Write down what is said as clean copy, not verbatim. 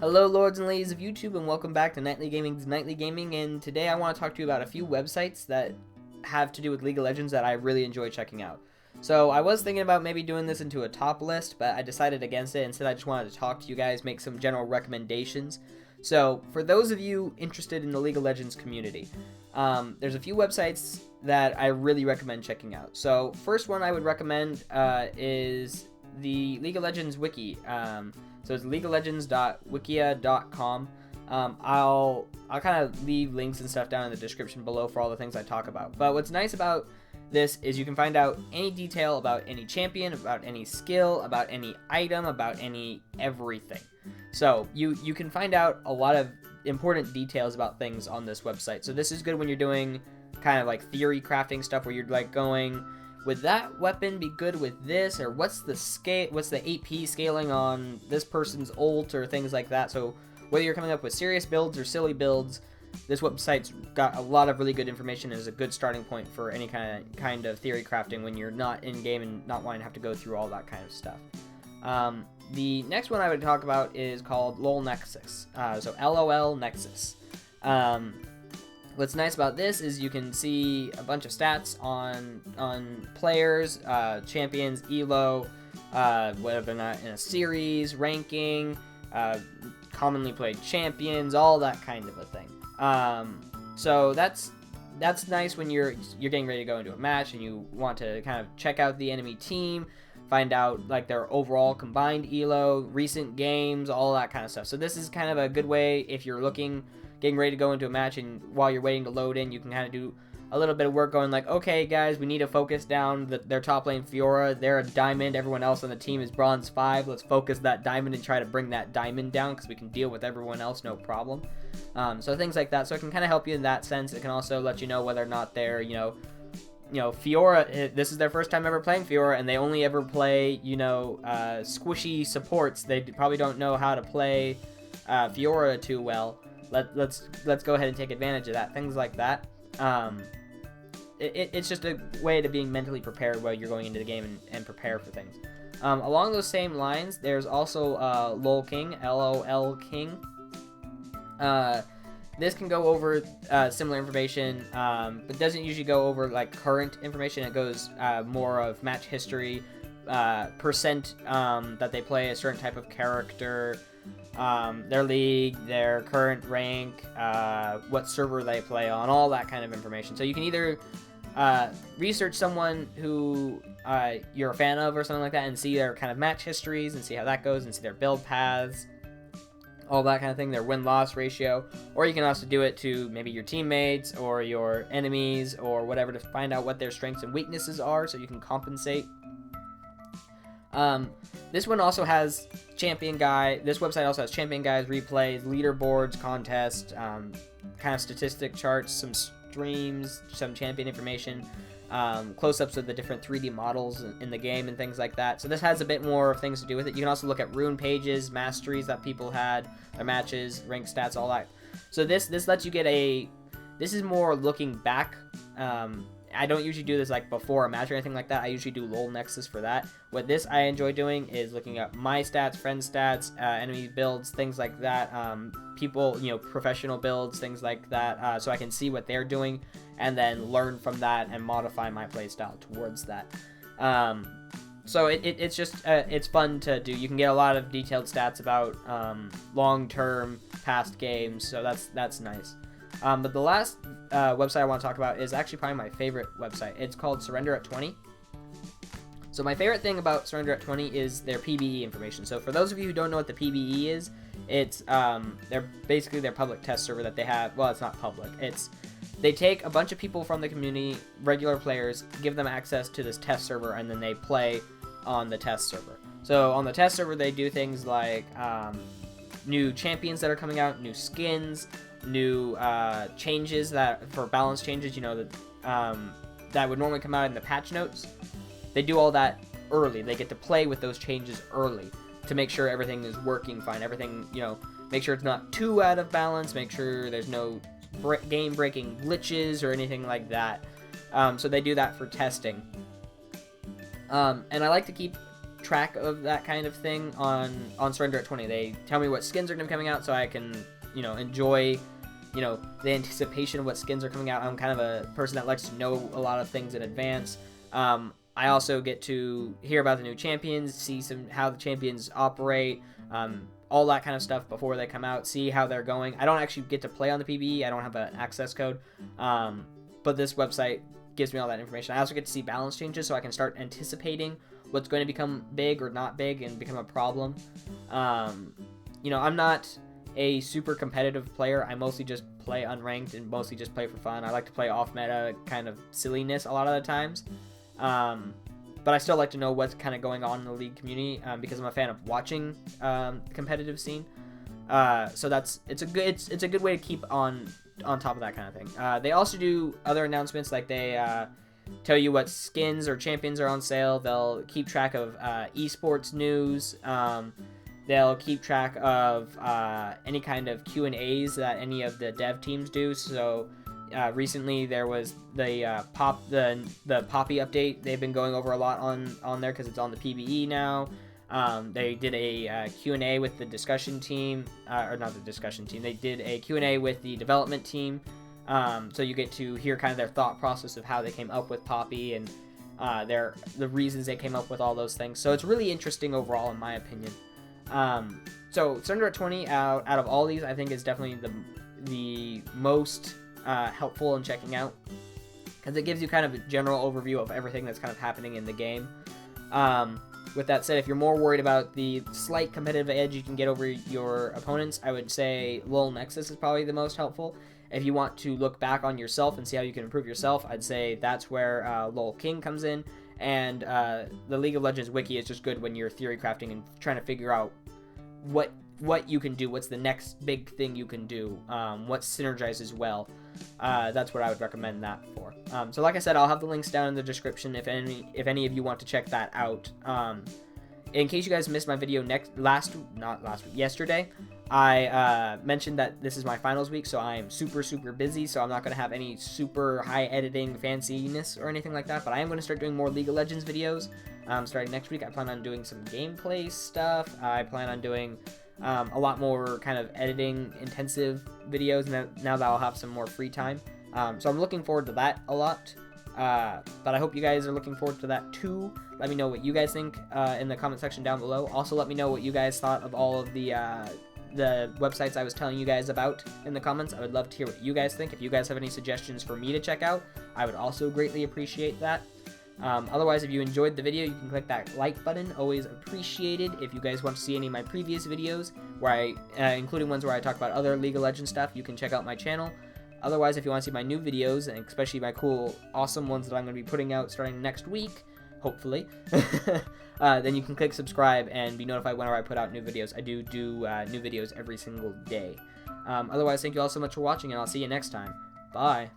Hello, lords and ladies of YouTube, and welcome back to Nightly Gaming's Nightly Gaming. And today I want to talk to you about a few websites that have to do with League of Legends that I really enjoy checking out. So I was thinking about maybe doing this into a top list, but I decided against it. Instead, I just wanted to talk to you guys, make some general recommendations. So for those of you interested in the League of Legends community, there's a few websites that I really recommend checking out. So first one I would recommend is the League of Legends Wiki. So it's leagueoflegends.wikia.com. I'll kind of leave links and stuff down in the description below for all the things I talk about. But what's nice about this is you can find out any detail about any champion, about any skill, about any item, about any everything. So you can find out a lot of important details about things on this website. So this is good when you're doing kind of like theory crafting stuff where you're like going, would that weapon be good with this, or what's the AP scaling on this person's ult, or things like that. So whether you're coming up with serious builds or silly builds, this website's got a lot of really good information and is a good starting point for any kind of theory crafting when you're not in game and not wanting to have to go through all that kind of stuff. The next one I would talk about is called LOL Nexus. So LOL Nexus. What's nice about this is you can see a bunch of stats on players, champions, elo, whether or not in a series, ranking, commonly played champions, all that kind of a thing. So that's nice when you're getting ready to go into a match and you want to kind of check out the enemy team, find out like their overall combined elo, recent games, all that kind of stuff. So this is kind of a good way if you're getting ready to go into a match, and while you're waiting to load in, you can kind of do a little bit of work going like, okay guys, we need to focus down their top lane Fiora. They're a diamond, everyone else on the team is bronze 5. Let's focus that diamond and try to bring that diamond down because we can deal with everyone else, no problem. So things like that. So it can kind of help you in that sense. It can also let you know whether or not they're, Fiora, this is their first time ever playing Fiora, and they only ever play, squishy supports. They probably don't know how to play Fiora too well. Let's go ahead and take advantage of that. Things like that. It's just a way to being mentally prepared while you're going into the game and prepare for things. Along those same lines, there's also LOL King, LOL King. This can go over similar information, but doesn't usually go over like current information. It goes more of match history, percent that they play a certain type of character, their league, their current rank, what server they play on, all that kind of information. So you can either research someone who you're a fan of or something like that and see their kind of match histories and see how that goes and see their build paths, all that kind of thing, their win-loss ratio. Or you can also do it to maybe your teammates or your enemies or whatever to find out what their strengths and weaknesses are so you can compensate. This one also has champion guide. This website also has champion guides, replays, leaderboards, contests, kind of statistic charts, some streams, some champion information, close-ups of the different 3D models in the game and things like that. So this has a bit more things to do with it. You can also look at rune pages, masteries that people had, their matches, rank stats, all that. So this lets you get this is more looking back. I don't usually do this like before a match or anything like that. I usually do LOL Nexus for that. What this I enjoy doing is looking at my stats, friends' stats, enemy builds, things like that. People, professional builds, things like that. So I can see what they're doing and then learn from that and modify my playstyle towards that. So it's just it's fun to do. You can get a lot of detailed stats about long-term past games. So that's nice. But the last website I want to talk about is actually probably my favorite website. It's called Surrender at 20. So my favorite thing about Surrender at 20 is their PBE information. So for those of you who don't know what the PBE is, it's they're basically their public test server that they have. Well, it's not public. They take a bunch of people from the community, regular players, give them access to this test server, and then they play on the test server. So on the test server, they do things like new champions that are coming out, new skins, new changes for balance changes, that would normally come out in the patch notes. They do all that early. They get to play with those changes early to make sure everything is working fine. Everything, make sure it's not too out of balance. Make sure there's no game-breaking glitches or anything like that. So they do that for testing. And I like to keep track of that kind of thing on Surrender at 20. They tell me what skins are going to be coming out so I can, enjoy, the anticipation of what skins are coming out. I'm kind of a person that likes to know a lot of things in advance. I also get to hear about the new champions, see how the champions operate, all that kind of stuff before they come out, see how they're going. I don't actually get to play on the PvE. I don't have an access code, but this website gives me all that information. I also get to see balance changes so I can start anticipating what's going to become big or not big and become a problem. I'm not a super competitive player. I mostly just play unranked and mostly just play for fun. I like to play off meta kind of silliness a lot of the times. But I still like to know what's kind of going on in the League community because I'm a fan of watching the competitive scene. So it's a good way to keep on top of that kind of thing. They also do other announcements, like they tell you what skins or champions are on sale. They'll keep track of esports news. They'll keep track of any kind of Q&As that any of the dev teams do. So recently there was the Poppy update. They've been going over a lot on there because it's on the PvE now. They did a Q&A with the discussion team, or not the discussion team. They did a Q&A with the development team. So you get to hear kind of their thought process of how they came up with Poppy and the reasons they came up with all those things. So it's really interesting overall, in my opinion. So Surrender at 20 out of all these, I think is definitely the most helpful in checking out, because it gives you kind of a general overview of everything that's kind of happening in the game. With that said, if you're more worried about the slight competitive edge you can get over your opponents, I would say Nexus is probably the most helpful. If you want to look back on yourself and see how you can improve yourself, I'd say that's where King comes in. And the League of Legends Wiki is just good when you're theory crafting and trying to figure out what you can do, what's the next big thing you can do, what synergizes well. That's what I would recommend that for. So like I said, I'll have the links down in the description if any of you want to check that out. In case you guys missed my video yesterday, I mentioned that this is my finals week, so I'm super busy, so I'm not going to have any super high editing fanciness or anything like that, but I am going to start doing more League of Legends videos starting next week. I plan on doing some gameplay stuff. I plan on doing a lot more kind of editing intensive videos now that I'll have some more free time. So I'm looking forward to that a lot. But I hope you guys are looking forward to that too. Let me know what you guys think in the comment section down below. Also, let me know what you guys thought of all of the websites I was telling you guys about in the comments. I would love to hear what you guys think. If you guys have any suggestions for me to check out, I would also greatly appreciate that. Otherwise, if you enjoyed the video, you can click that like button. Always appreciated. If you guys want to see any of my previous videos, where including ones where I talk about other League of Legends stuff, you can check out my channel. Otherwise, if you want to see my new videos, and especially my cool, awesome ones that I'm going to be putting out starting next week, hopefully, then you can click subscribe and be notified whenever I put out new videos. I do new videos every single day. Otherwise, thank you all so much for watching, and I'll see you next time. Bye.